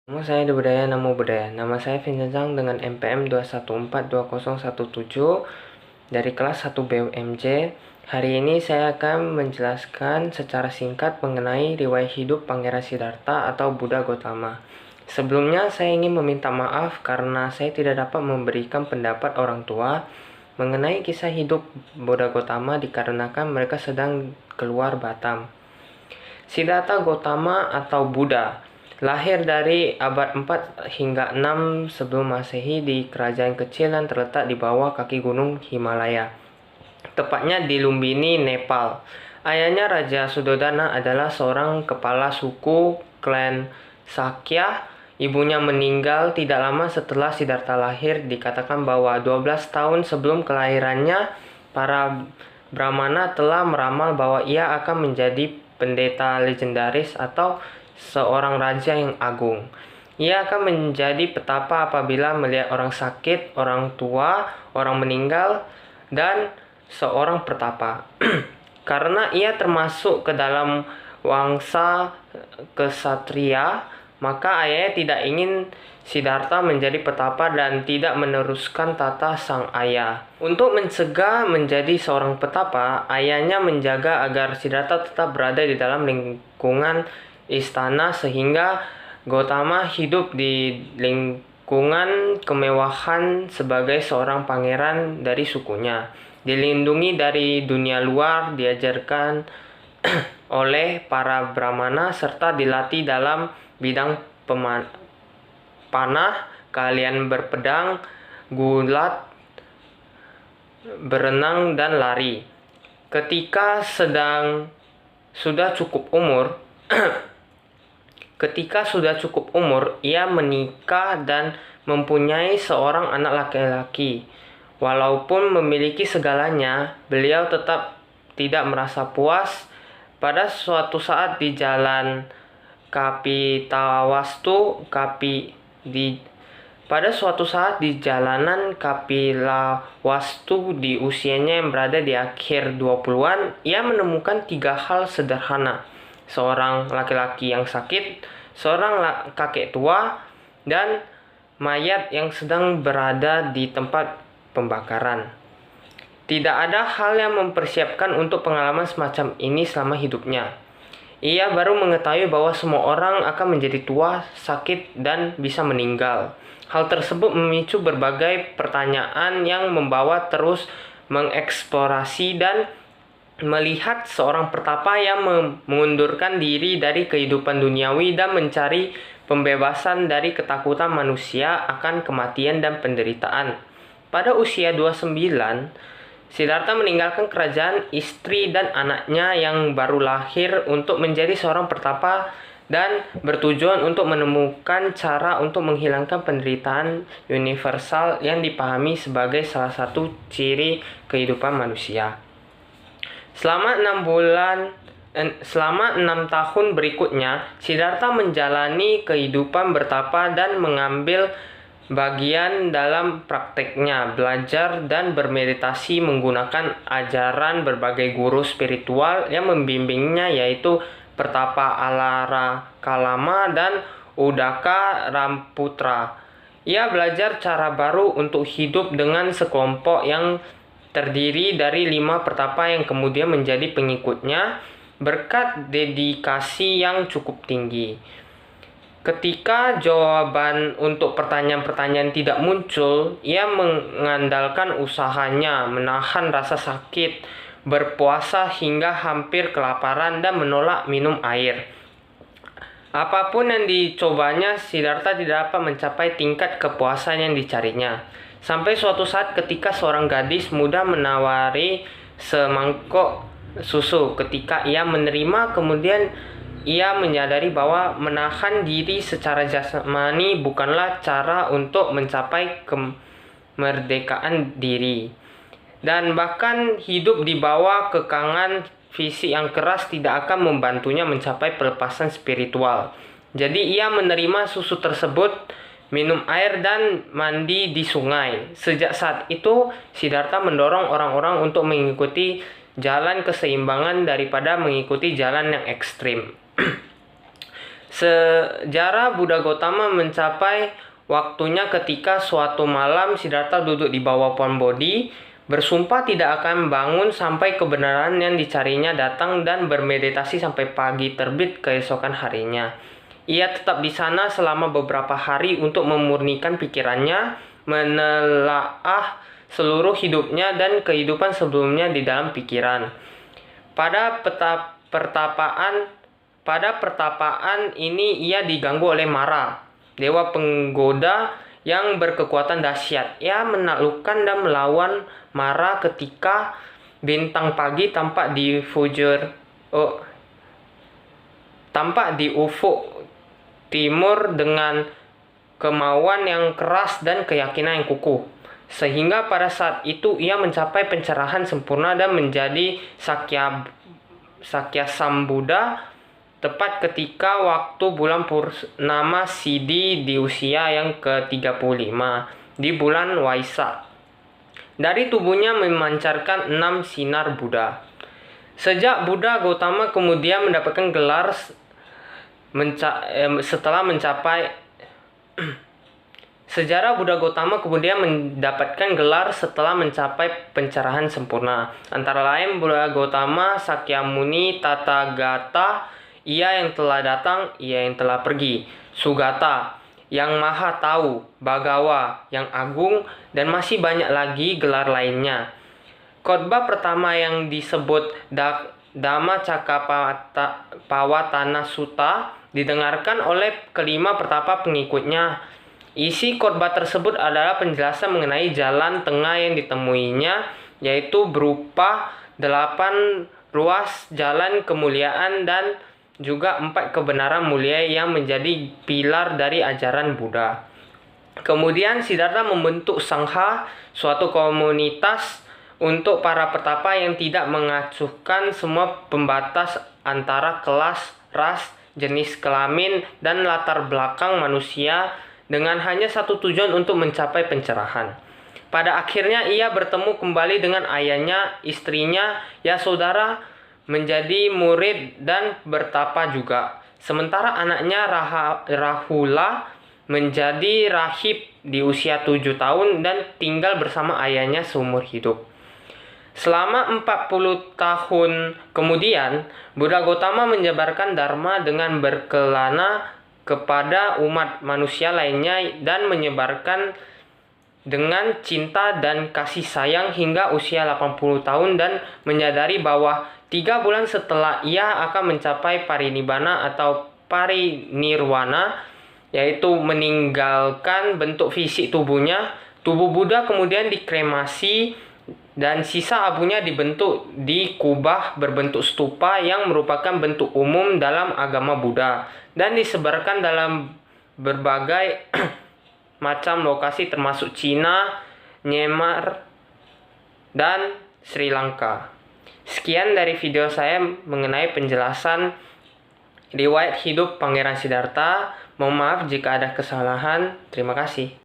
Nama saya di Budaya Namo Budaya. Nama saya Vincent Zhang dengan NPM 2142017 dari kelas 1 BUMJ. Hari ini saya akan menjelaskan secara singkat mengenai riwayat hidup Pangeran Siddhartha atau Buddha Gautama. Sebelumnya saya ingin meminta maaf karena saya tidak dapat memberikan pendapat orang tua mengenai kisah hidup Buddha Gautama dikarenakan mereka sedang keluar Batam. Siddhartha Gautama atau Buddha lahir dari abad 4 hingga 6 sebelum Masehi di kerajaan kecil yang terletak di bawah kaki gunung Himalaya, tepatnya di Lumbini, Nepal. Ayahnya Raja Suddhodana adalah seorang kepala suku klan Sakya. Ibunya meninggal tidak lama setelah Siddhartha lahir. Dikatakan bahwa 12 tahun sebelum kelahirannya, para Brahmana telah meramal bahwa ia akan menjadi pendeta legendaris atau seorang raja yang agung. Ia akan menjadi petapa apabila melihat orang sakit, orang tua, orang meninggal, dan seorang petapa. Karena ia termasuk ke dalam wangsa kesatria, maka ayahnya tidak ingin Siddhartha menjadi petapa dan tidak meneruskan tata sang ayah. Untuk mencegah menjadi seorang petapa, ayahnya menjaga agar Siddhartha tetap berada di dalam lingkungan istana sehingga Gautama hidup di lingkungan kemewahan sebagai seorang pangeran dari sukunya, dilindungi dari dunia luar, diajarkan oleh para Brahmana serta dilatih dalam bidang panah, keahlian berpedang, gulat, berenang, dan lari. Ketika sudah cukup umur, ia menikah dan mempunyai seorang anak laki-laki. Walaupun memiliki segalanya, beliau tetap tidak merasa puas. Pada suatu saat di jalan di jalanan Kapilawastu di usianya yang berada di akhir 20-an, ia menemukan 3 hal sederhana. Seorang laki-laki yang sakit, seorang kakek tua, dan mayat yang sedang berada di tempat pembakaran. Tidak ada hal yang mempersiapkan untuk pengalaman semacam ini selama hidupnya. Ia baru mengetahui bahwa semua orang akan menjadi tua, sakit, dan bisa meninggal. Hal tersebut memicu berbagai pertanyaan yang membawa terus mengeksplorasi dan melihat seorang petapa yang mengundurkan diri dari kehidupan duniawi dan mencari pembebasan dari ketakutan manusia akan kematian dan penderitaan. Pada usia 29, Siddhartha meninggalkan kerajaan, istri, dan anaknya yang baru lahir untuk menjadi seorang petapa dan bertujuan untuk menemukan cara untuk menghilangkan penderitaan universal yang dipahami sebagai salah satu ciri kehidupan manusia. Selama 6 tahun berikutnya, Siddhartha menjalani kehidupan bertapa dan mengambil bagian dalam prakteknya, belajar dan bermeditasi menggunakan ajaran berbagai guru spiritual yang membimbingnya, yaitu Pertapa Alara Kalama dan Udaka Ramputra. Ia belajar cara baru untuk hidup dengan sekelompok yang terdiri dari 5 petapa yang kemudian menjadi pengikutnya berkat dedikasi yang cukup tinggi. Ketika jawaban untuk pertanyaan-pertanyaan tidak muncul, ia mengandalkan usahanya, menahan rasa sakit, berpuasa hingga hampir kelaparan, dan menolak minum air. Apapun yang dicobanya, Siddhartha tidak dapat mencapai tingkat kepuasan yang dicarinya. Sampai suatu saat ketika seorang gadis muda menawari semangkok susu. Ketika ia menerima, kemudian ia menyadari bahwa menahan diri secara jasmani bukanlah cara untuk mencapai kemerdekaan diri. Dan bahkan hidup di bawah kekangan fisik yang keras tidak akan membantunya mencapai pelepasan spiritual. Jadi ia menerima susu tersebut, minum air, dan mandi di sungai. Sejak saat itu, Siddhartha mendorong orang-orang untuk mengikuti jalan keseimbangan daripada mengikuti jalan yang ekstrim. Sejarah Buddha Gautama mencapai waktunya ketika suatu malam Siddhartha duduk di bawah pohon Bodhi, bersumpah tidak akan bangun sampai kebenaran yang dicarinya datang dan bermeditasi sampai pagi terbit keesokan harinya. Ia tetap di sana selama beberapa hari untuk memurnikan pikirannya, menelaah seluruh hidupnya dan kehidupan sebelumnya di dalam pikiran. Pada pertapaan ini ia diganggu oleh Mara, dewa penggoda yang berkekuatan dahsyat. Ia menaklukkan dan melawan Mara ketika bintang pagi tampak di ufuk timur dengan kemauan yang keras dan keyakinan yang kukuh. Sehingga pada saat itu ia mencapai pencerahan sempurna dan menjadi Sakya Sambuddha tepat ketika waktu bulan purnama Siddhi di usia yang ke-35 di bulan Waisak. Dari tubuhnya memancarkan 6 sinar Buddha. Sejak Buddha Gautama kemudian mendapatkan gelar setelah mencapai Sejarah Buddha Gautama kemudian mendapatkan gelar setelah mencapai pencerahan sempurna. Antara lain Buddha Gautama, Sakyamuni, Tathagata, ia yang telah datang, ia yang telah pergi, Sugata, yang maha tahu, Bhagawa, yang agung, dan masih banyak lagi gelar lainnya. Khotbah pertama yang disebut Dhammacakkappawаттana Sutta didengarkan oleh kelima pertapa pengikutnya. Isi khotbah tersebut adalah penjelasan mengenai jalan tengah yang ditemuinya, yaitu berupa 8 ruas jalan kemuliaan dan juga 4 kebenaran mulia yang menjadi pilar dari ajaran Buddha. Kemudian Siddhartha membentuk Sangha, suatu komunitas untuk para pertapa yang tidak mengacuhkan semua pembatas antara kelas, ras, jenis kelamin, dan latar belakang manusia, dengan hanya satu tujuan untuk mencapai pencerahan. Pada akhirnya ia bertemu kembali dengan ayahnya, istrinya, Yasodhara, menjadi murid dan bertapa juga. Sementara anaknya Rahula menjadi rahib di usia 7 tahun dan tinggal bersama ayahnya seumur hidup. Selama 40 tahun kemudian, Buddha Gautama menyebarkan Dharma dengan berkelana kepada umat manusia lainnya dan menyebarkan dengan cinta dan kasih sayang hingga usia 80 tahun dan menyadari bahwa 3 bulan setelah ia akan mencapai parinibbana atau parinirwana, yaitu meninggalkan bentuk fisik tubuhnya, tubuh Buddha kemudian dikremasi dan sisa abunya dikubah berbentuk stupa yang merupakan bentuk umum dalam agama Buddha dan disebarkan dalam berbagai macam lokasi termasuk Cina, Myanmar, dan Sri Lanka. Sekian dari video saya mengenai penjelasan riwayat hidup Pangeran Siddhartha. Mohon maaf jika ada kesalahan. Terima kasih.